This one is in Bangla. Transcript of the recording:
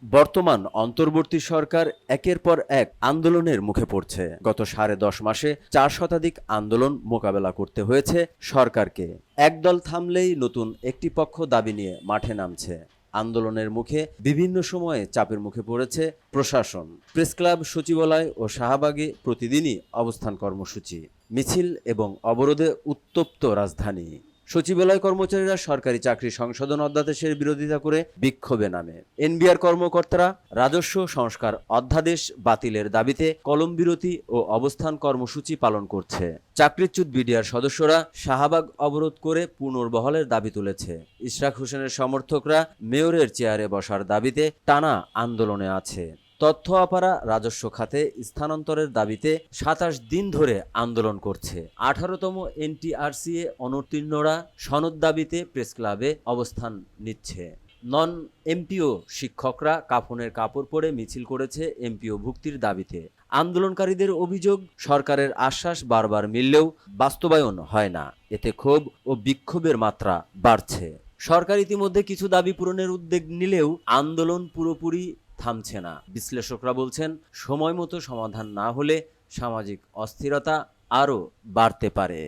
বর্তমান অন্তর্বর্তী সরকার একের পর এক আন্দোলনের মুখে পড়ছে। গত 10.5 মাসে 4 শতাধিক আন্দোলন মোকাবেলা করতে হয়েছে সরকারকে। একদল থামলেই নতুন একটি পক্ষ দাবি নিয়ে মাঠে নামছে। আন্দোলনের মুখে বিভিন্ন সময়ে চাপের মুখে পড়েছে প্রশাসন। প্রেসক্লাব, সচিবালয় ও শাহবাগে প্রতিদিনই অবস্থান কর্মসূচি, মিছিল এবং অবরোধে উত্তপ্ত রাজধানী। সচিবালয় কর্মচারীরা সরকারি চাকরি সংশোধন অধ্যাদেশের বিরোধিতা করে বিক্ষোভে নামে। এনবিআর কর্মকর্তারা রাজস্ব সংস্কার অধ্যাদেশ বাতিলের দাবিতে কলমবিরতি ও অবস্থান কর্মসূচি পালন করছে। চাকরিচ্যুত বিডিআর সদস্যরা শাহবাগ অবরোধ করে পুনর্বহালের দাবি তুলেছে। ইশরাক হোসেনের সমর্থকরা মেয়রের চেয়ারে বসার দাবিতে টানা আন্দোলনে আছে। তথ্য আপারা রাজস্ব খাতে স্থানান্তরের দাবিতে 27 দিন ধরে আন্দোলন করছে। 18তম এনটিআরসিএ অনুত্তীর্ণরা সনদ দাবিতে প্রেসক্লাবে অবস্থান নিচ্ছে। নন এমপিও শিক্ষকরা কাফনের কাপড় পরে মিছিল করেছে এমপিও ভুক্তির দাবিতে। আন্দোলনকারীদের অভিযোগ, সরকারের আশ্বাস বারবার মিললেও বাস্তবায়ন হয় না। এতে ক্ষোভ ও বিক্ষোভের মাত্রা বাড়ছে। সরকার ইতিমধ্যে কিছু দাবি পূরণের উদ্যোগ নিলেও আন্দোলন পুরোপুরি থামছে না। বিশ্লেষকরা বলছেন, সময়মতো সমাধান না হলে সামাজিক অস্থিরতা আরও বাড়তে পারে।